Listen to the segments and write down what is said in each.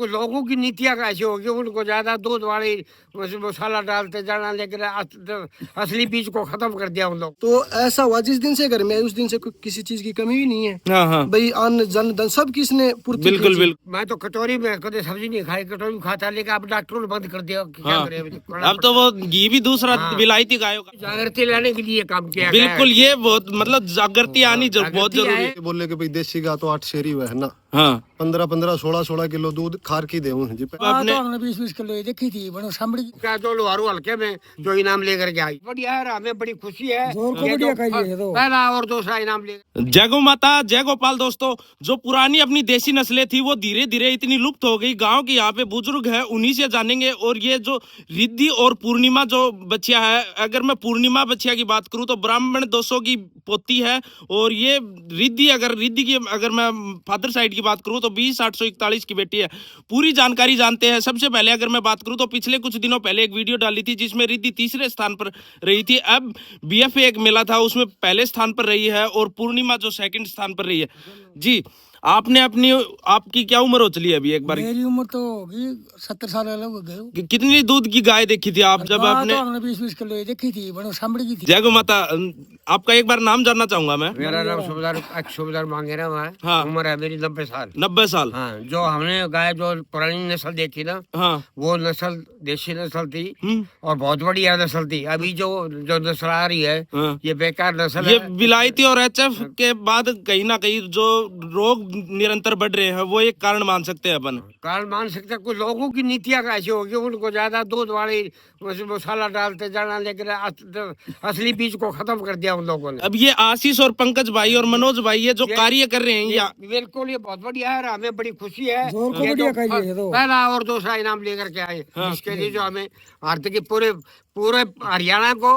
कुछ लोगों की नीतियाँ कैसी होगी, उनको ज्यादा दूध वाली मसाला डालते जाना, लेकिन असली बीज को खत्म कर दिया उन लोग। तो ऐसा हुआ जिस दिन से घर में उस दिन से किसी चीज की कमी भी नहीं है। हाँ हाँ भाई अन्न जन धन सब किसने पूर्ति की बिल्कुल थी। बिल्कुल। मैं तो कटोरी में कभी सब्जी नहीं खाई, कटोरी में खाता, लेकिन अब डॉक्टर ने बंद कर दिया। क्या हाँ। करें अब तो वो घी भी दूसरा हाँ। विलायती गायों का जागृति लाने के लिए काम किया गया है। बिल्कुल, ये बहुत मतलब जागृति आनी बहुत जागृति जरूरी आए। है। बोले कि भाई देसी गाय तो 8 शेरी हुआ है ना, हाँ 15-15 16-16 किलो दूध खार की देऊं जी। अपने 20-20 किलो ये देखी थी बनो सामड़ी क्या जो लोहारू हल्के में जो इनाम लेकर के आई, बढ़िया है, हमें बड़ी खुशी है। जोर को ये बढ़िया तो खाइए ये तो। पहला और दूसरा इनाम ले। जय गौ माता, जय गोपाल। दोस्तों, जो पुरानी अपनी देसी नस्लें थी वो धीरे धीरे इतनी लुप्त हो गई। गांव के यहाँ पे बुजुर्ग है, उन्हीं से जानेंगे। और ये जो रिद्धि और पूर्णिमा जो बच्चिया है, अगर मैं पूर्णिमा बच्चिया की बात करूं तो ब्राह्मण दोषों की पोती है। और ये रिद्धि की अगर मैं फादर साइड की बात करूं तो 20-841 की बेटी है। पूरी जानकारी जानते हैं। सबसे पहले अगर मैं बात करूं तो पिछले कुछ दिनों पहले एक वीडियो डाली थी जिसमें रिद्धि तीसरे स्थान पर रही थी। अब बीएफए एक मिला था, उसमें पहले स्थान पर रही है और पूर्णिमा जो सेकंड स्थान पर रही है। जी, आपकी क्या उम्र हो चली है अभी एक बार? मेरी उम्र तो होगी 70 साल अलग हो गए। कितनी दूध की गाय देखी थी आप जब आपने? 20-20 किलो ये देखी थी बनो सामड़ी की थी। जय गौ माता। आपका एक बार नाम जानना चाहूंगा मैं। मेरा नाम सुबेदार मांगेरा है। हाँ। उम्र है मेरी 90 साल। 90 साल। हाँ, जो हमने गाय जो पुरानी नस्ल देखी ना, हाँ वो नस्ल देशी नस्ल थी और बहुत बढ़िया नस्ल थी। अभी जो नस्ल आ रही है, हाँ। ये बेकार नस्ल ये है। विलायती और एचएफ के बाद कहीं ना कहीं जो रोग निरंतर बढ़ रहे हैं वो एक कारण मान सकते हैं अपन। कारण मान सकते हैं। कुछ लोगों की नीतियाँ कैसी होगी, उनको ज्यादा दूध वाली मसाला डालते जाना, लेकिन असली बीज को खत्म कर दिया उन लोगों ने। अब ये आशीष और पंकज भाई और मनोज भाई ये जो कार्य कर रहे हैं या बिल्कुल, ये बहुत बढ़िया है, हमें बड़ी खुशी है। जोर को ये बढ़िया तो खाइए ये तो। पहला और दूसरा इनाम लेकर के आए, जिसके लिए जो हमें आर्थिक पूरे हरियाणा को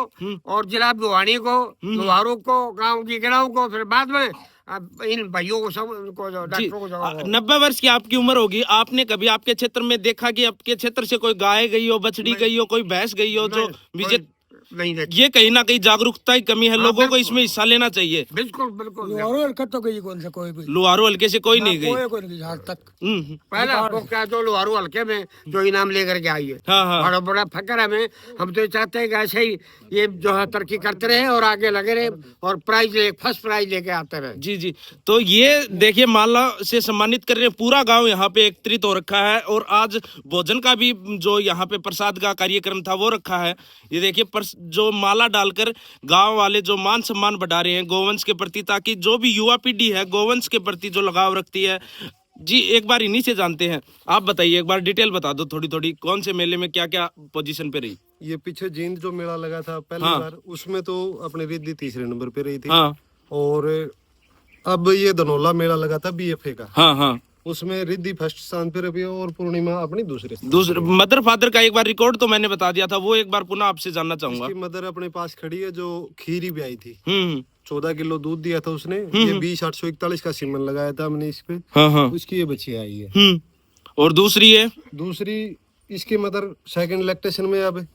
और जिला भिवानी को, लोहारू को, गाँव की गिराव को, फिर बाद में अब इन भाइयों को सब उनको जो डॉक्टरों को जो 90 वर्ष की आपकी उम्र होगी। आपने कभी आपके क्षेत्र में देखा कि आपके क्षेत्र से कोई गाय गई हो, बछड़ी गई हो, कोई भैंस गई हो जो विजय? नहीं देखी। ये कहीं ना कहीं जागरूकता की कमी है। हाँ, लोगों को बिल्कुल। इसमें हिस्सा लेना चाहिए। बिल्कुल बिल्कुल। और हरकत तो गई कौन सा कोई भी लोहारू हल्के से कोई नहीं गई। कोई नहीं आज तक। पहला आपको क्या जो लोहारू हल्के में जो इनाम लेकर के आई है, हाँ हाँ बड़ा बड़ा फकर है हमें। हम तो चाहते हैं कि ऐसे ही ये जो है तरक्की करते रहे और आगे लगे रहे और फर्स्ट प्राइज लेके आते रहे। जी जी। तो ये देखिए, माला से सम्मानित कर रहे हैं। पूरा गांव यहाँ पे एकत्रित हो रखा है और आज भोजन का भी जो यहाँ पे प्रसाद का कार्यक्रम था वो रखा है। ये देखिए, जो माला डालकर गांव वाले जो मान सम्मान बढ़ा रहे हैं गोवंश के प्रति, ताकि जो भी युवा पीढ़ी है गोवंश के प्रति जो लगाव रखती है। जी, एक बार इन्हीं से जानते हैं। आप बताइए, एक बार डिटेल बता दो थोड़ी थोड़ी, कौन से मेले में क्या क्या पोजीशन पे रही? ये पीछे जींद जो मेला लगा था पहली हाँ। बार, उसमें तो अपनी रिद्धि तीसरे नंबर पे रही थी। हाँ और अब ये धनौला मेला लगा था बीएफए का, हाँ हाँ। उसमें रिद्धि फर्स्ट स्थान पे रही और पूर्णिमा अपनी दूसरे स्थान। दूसरे मदर फादर का एक बार रिकॉर्ड तो मैंने बता दिया था, वो एक बार पुनः आपसे जानना चाहूंगा। इसकी मदर अपने पास खड़ी है जो खीरी भी आई थी। 14 किलो दूध दिया था उसने। ये 20-841 का सीमन लगाया था हमने इस पे। हाँ हाँ। उसकी ये बच्ची आई है। और दूसरी है? दूसरी इसकी मदर सेकंड लैक्टेशन में अब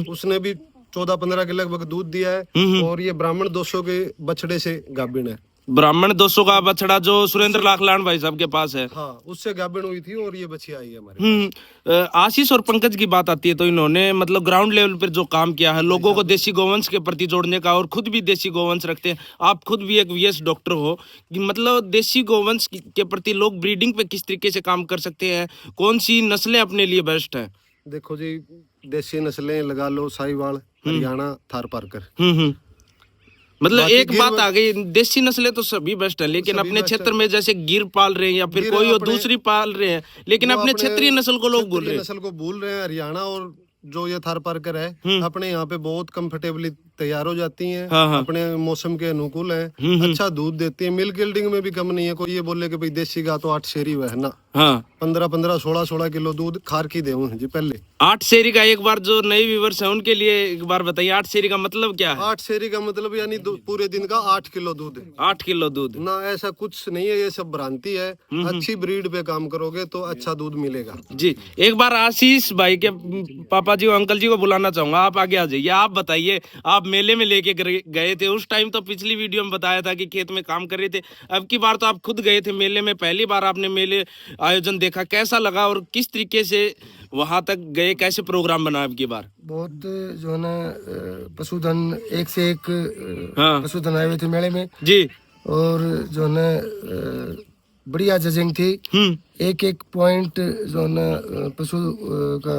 उसने भी 14-15 के लगभग दूध दिया है। और ये ब्राह्मण 200 के बछड़े से गाभिन है। ब्राह्मण 200 का बछड़ा जो सुरेंद्र लाखलान भाई साहब के पास है। हाँ, उससे गाभिन हुई थी और ये बच्ची आई है हमारे। आशीष और पंकज की बात आती है तो इन्होंने मतलब ग्राउंड लेवल पर जो काम किया है लोगों को देसी गोवंश के प्रति जोड़ने का, और खुद भी देसी गोवंश रखते हैं। आप खुद भी एक वीएस डॉक्टर हो, कि मतलब देसी गोवंश के प्रति लोग ब्रीडिंग पे किस तरीके से काम कर सकते हैं? कौन सी नस्लें अपने लिए बेस्ट है? देखो जी, देसी नस्लें लगा लो, साहिवाल, हरियाणा, थार पारकर। मतलब बाकी एक गिर बात आ गई, देसी नस्लें तो सभी बेस्ट है, लेकिन सभी अपने बेस्ट क्षेत्र में जैसे गिर पाल रहे हैं या फिर गिर कोई और अपने- दूसरी पाल रहे हैं, लेकिन वो अपने क्षेत्रीय नस्ल को लोग भूल रहे क्षेत्रीय हैं। नस्ल को भूल रहे हैं। हरियाणा और जो ये थार पारकर है अपने यहाँ पे बहुत कंफर्टेबली तैयार हो जाती हैं। हाँ, हाँ। अपने मौसम के अनुकूल है, अच्छा दूध देती है, मिल्क यील्डिंग में भी कम नहीं है। कोई ये बोले कि भाई देसी गाय तो 8 शेरी हुआ है ना, हाँ 15-15 16-16 किलो दूध खार की देऊं जी पहले। 8 शेरी का, एक बार जो नए व्यूवर्स हैं उनके लिए एक बार बताइए, 8 शेरी का मतलब क्या है? 8 शेरी का मतलब यानी पूरे दिन का 8 किलो दूध है 8 किलो दूध ना, ऐसा कुछ नहीं है, ये सब भ्रांति है। अच्छी ब्रीड पे काम करोगे तो अच्छा दूध मिलेगा। जी। एक बार आशीष भाई के पापा जी और अंकल जी को बुलाना चाहूंगा, आप आगे आ जाइए। आप बताइए, आप मेले में लेके गए थे, उस टाइम तो पिछली वीडियो में बताया था कि खेत में काम कर रहे थे, अब की बार तो आप खुद गए थे मेले में, पहली बार आपने मेले आयोजन देखा, कैसा लगा और किस तरीके से वहां तक गए, कैसे प्रोग्राम बना अब की बार? बहुत जो है ना पशुधन एक से एक हाँ। पशुधन आए हुए थे मेले में जी। और जो है ना बढ़िया जजिंग थी। एक एक पॉइंट जो है ना पशु का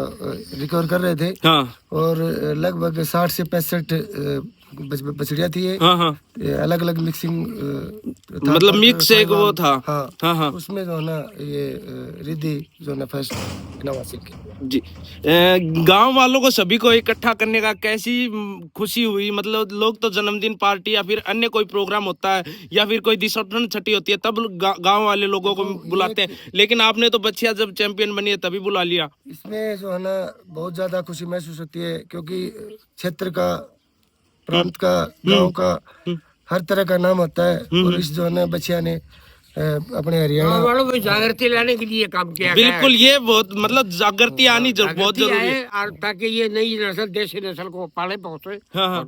रिकवर कर रहे थे। हाँ। और लगभग 60 से 65 बछड़िया थी। हाँ हाँ। अलग अलग मिक्सिंग मतलब मिक्स एक वो था। हाँ हाँ हाँ। उसमें जो है ना ये रिद्धि जो है ना फर्स्ट नवासी की। जी। गांव वालों को सभी को इकट्ठा करने का कैसी खुशी हुई? मतलब लोग तो जन्मदिन पार्टी या फिर अन्य कोई प्रोग्राम होता है या फिर कोई दिसंबर छठी होती है तब गांव वाले लोगों को बुलाते हैं, लेकिन आपने तो बच्चियां जब चैंपियन बनी है तभी बुला लिया। इसमें जो है ना बहुत ज्यादा खुशी महसूस होती है क्योंकि क्षेत्र का, प्रांत का, गांव का हर तरह का नाम होता है और इस जो है ना बच्चिया ने अपने हरियाणा गाँव वालों में जागृति लाने के लिए काम किया गया है। बिल्कुल, ये बहुत मतलब जागृति आनी बहुत जागृति जरूरी आए है। और ताकि ये नई नस्ल, देशी नस्ल को पाले पहुंचे। हाँ हाँ।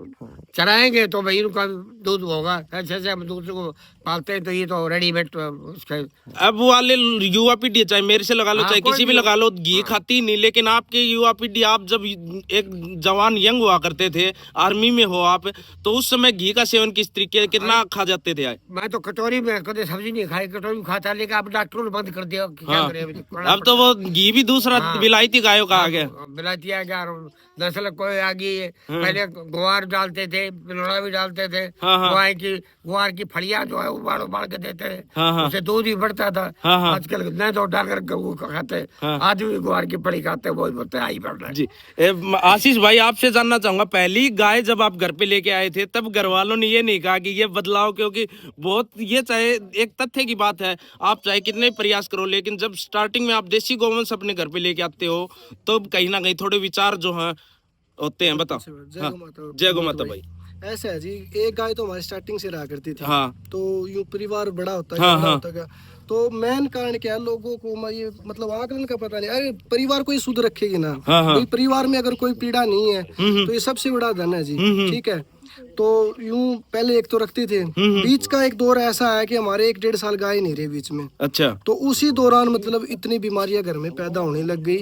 चराएंगे तो भाई उनका दूध होगा। ऐसे हम दूध को पालते हैं तो ये तो रेडीमेड उसका। अब वाले युवा पीढ़ी चाहे मेरे से लगा लो हाँ, चाहे कोई किसी भी भी लगा लो, घी खाती नहीं, लेकिन आपके युवा पीढ़ी, आप जब एक जवान यंग हुआ करते थे, आर्मी में हो आप, तो उस समय घी का सेवन किस तरीके कितना खा जाते थे? मैं तो कटोरी में कभी सब्जी नहीं खाई, कटोरी में खाता, लेकिन अब डॉक्टरों ने बंद कर दिया। क्या हाँ। करें अब तो वो घी भी दूसरा विलायती गायों का आ गया। बिलाती आ गया और नस्ल कोई आ गई है। पहले गुआर डालते थे, पिलोड़ा भी डालते थे। गुआर की फड़िया जो है उबाल उबाल के देते थे, उससे दूध भी बढ़ता था। आजकल नहीं तो डालकर गऊ खाते, आज भी गुआर की फड़ी खाते, वो बोलते आई बढ़ रहा है। जी। आशीष भाई, आपसे जानना चाहूंगा, पहली गाय जब आप घर पे लेके आए थे तब घर वालों ने ये नहीं कहा कि ये बदलाव, क्योंकि बहुत ये चाहे एक तथ्य की बात है, आप चाहे कितने प्रयास करो, लेकिन जब स्टार्टिंग में आप देसी गौवंश अपने घर पे लेके आते हो तो कहीं ना कहीं थोड़े विचार जो हैं होते हैं। बताओ। जय गौ माता भाई। ऐसा है जी, एक गाय तो हमारी स्टार्टिंग से रहा करती थी। हाँ। तो यूं परिवार बड़ा होता है, हाँ, बड़ा हाँ। होता गया। तो मेन कारण क्या है, लोगों को ये मतलब आकलन का पता नहीं। अरे परिवार को ही शुद्ध रखेगी ना। हाँ, हाँ। भाई परिवार में अगर कोई पीड़ा नहीं है तो ये सबसे बड़ा धन है जी। ठीक है। तो यूं पहले एक तो रखते थे, बीच का एक दौर ऐसा है कि हमारे 1-1.5 साल गाय नहीं रहे बीच में। अच्छा। तो उसी दौरान मतलब इतनी बीमारियां घर में पैदा होने लग गई।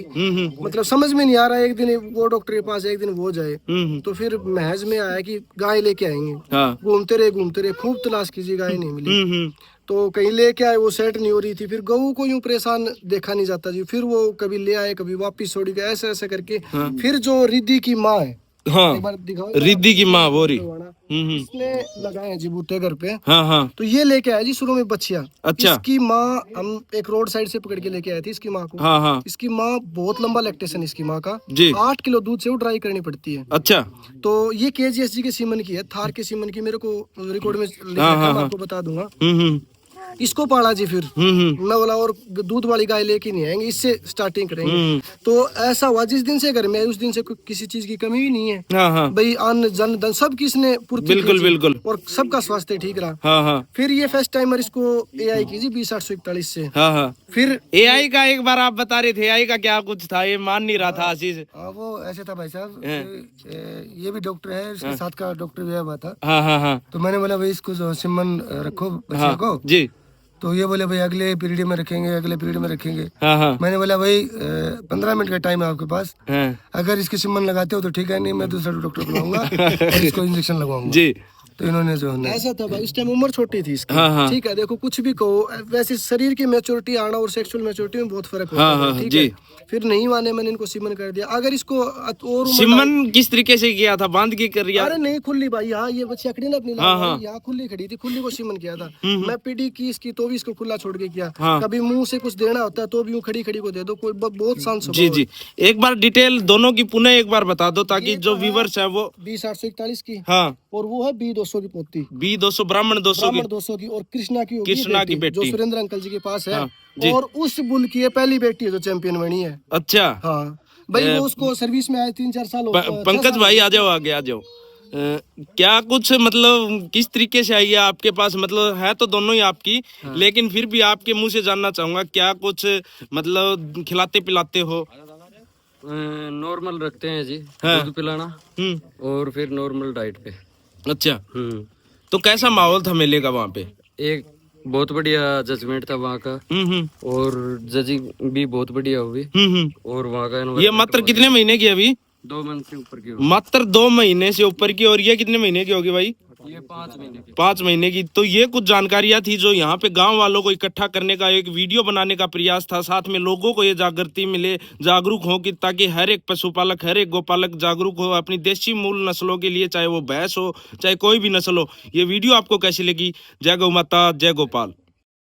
मतलब समझ में नहीं आ रहा, एक दिन वो डॉक्टर के पास, एक दिन वो जाए। तो फिर महज में आया कि गाय लेके आएंगे। घूमते रहे, खूब तलाश कीजिए, गाय नहीं मिली। तो कहीं लेके आए, वो सेट नहीं हो रही थी। फिर गऊ को यूं परेशान देखा नहीं जाता जी। फिर वो कभी ले आए, कभी वापिस छोड़ी गए, ऐसे ऐसे करके। फिर जो रिद्धि की माँ है, एक बार दिखाओ, रिद्धि की माँ बोरी इसने लगाए हैं जी बूटे घर पे। हाँ हाँ। तो ये लेके आया जी शुरू में बच्चिया। अच्छा। इसकी माँ हम एक रोड साइड से पकड़ के लेके आए थे इसकी माँ को। हाँ हाँ। इसकी माँ बहुत लंबा लैक्टेशन इसकी माँ का जी। 8 किलो दूध से वो ड्राई करनी पड़ती है। अच्छा। तो ये KGSG के सीमन की है, थार के सीमन की, मेरे को रिकॉर्ड में लिखा है, मैं आपको बता दूंगा। इसको पाला जी। फिर मैं बोला और दूध वाली गाय लेके नहीं आएंगे, इससे स्टार्टिंग करेंगे। तो ऐसा हुआ, जिस दिन से घर में उस दिन से किसी चीज की कमी भी नहीं है। हाँ हाँ। भाई अन्न जन धन सब किसने पूर्ति बिल्कुल बिल्कुल, और सबका स्वास्थ्य ठीक रहा। हाँ हाँ। फिर ये फर्स्ट टाइमर इसको AI की जी 20/841 से। हाँ हाँ। फिर AI का एक बार आप बता रहे थे, AI का क्या कुछ था, ये मान नहीं रहा था आशीष। वो ऐसे था भाई साहब, ये भी डॉक्टर है, इसके साथ का डॉक्टर भी हुआ था। हाँ हाँ हाँ। तो मैंने बोला भाई इसको जो सिमन रखो बच्चे को जी। तो ये बोले भाई अगले पीरियड में रखेंगे, अगले पीरियड में रखेंगे। हाँ हाँ। मैंने बोला भाई 15 मिनट का टाइम है आपके पास, हाँ। अगर इसकी सिमन लगाते हो तो ठीक है, नहीं मैं दूसरा डॉक्टर बुलाऊंगा और इसको इंजेक्शन लगवाऊंगा। जी। तो इन्होंने जो है ऐसा था भाई, उस टाइम उम्र छोटी थी इसकी। हाँ, हाँ। ठीक है। देखो कुछ भी कहो, वैसे शरीर की मैच्योरिटी आना और सेक्सुअल मैच्योरिटी में बहुत फर्क होता हाँ, है। हाँ, ठीक जी। है। फिर नहीं माने, मैंने इनको सीमन कर दिया। अगर इसको और सिमन किस तरीके से किया था, बांध के कर दिया? अरे नहीं, खुली भाई, यहाँ ये बच्ची अकड़ी ना अपनी हाँ। यहाँ खुली खड़ी थी, खुली को सीमन किया था। मैं पीढ़ी की इसकी तो भी इसको खुला छोड़ के किया। हाँ। कभी मुंह से कुछ देना होता है तो भी यूं खड़ी खड़ी को दे दो, कोई बहुत शांत स्वभाव जी है। जी। एक बार डिटेल दोनों की पुनः एक बार बता दो ताकि जो व्यूवर्स है वो। 20/841 की। हाँ। और वो है B200 की पोती, B200 ब्राह्मण 200 की। 200 की। और कृष्णा की होगी कृष्णा की बेटी, जो सुरेंद्र अंकल जी के पास है। हाँ, जी। और उस बुल की ये पहली बेटी है जो चैंपियन बनी है। अच्छा। हाँ भाई, वो उसको सर्विस में आए 3-4 साल हो गए। पंकज भाई आ जाओ, आगे आ जाओ। क्या कुछ मतलब किस तरीके से आई है आपके पास? मतलब है तो दोनों ही आपकी, लेकिन फिर भी आपके मुंह से जानना चाहूंगा क्या कुछ मतलब खिलाते पिलाते हो? नॉर्मल रखते हैं जी, हाँ। दूध पिलाना और फिर नॉर्मल डाइट पे। अच्छा, तो कैसा माहौल था मेले का वहाँ पे? एक बहुत बढ़िया जजमेंट था वहाँ का, और जजिंग भी बहुत बढ़िया हुई, और वहाँ का ये मात्र कितने महीने की है अभी? 2 मंथ से ऊपर की मात्र 2 महीने से ऊपर की। और ये कितने महीने की होगी भाई? ये 5 महीने की। 5 महीने की। तो ये कुछ जानकारियां थी जो यहाँ पे गांव वालों को इकट्ठा करने का एक वीडियो बनाने का प्रयास था। साथ में लोगों को ये जागृति मिले, जागरूक हो, कि ताकि हर एक पशुपालक, हर एक गोपालक जागरूक हो अपनी देशी मूल नस्लों के लिए, चाहे वो भैंस हो चाहे कोई भी नस्ल हो। ये वीडियो आपको कैसी लगी? जय गौ माता, जय गोपाल।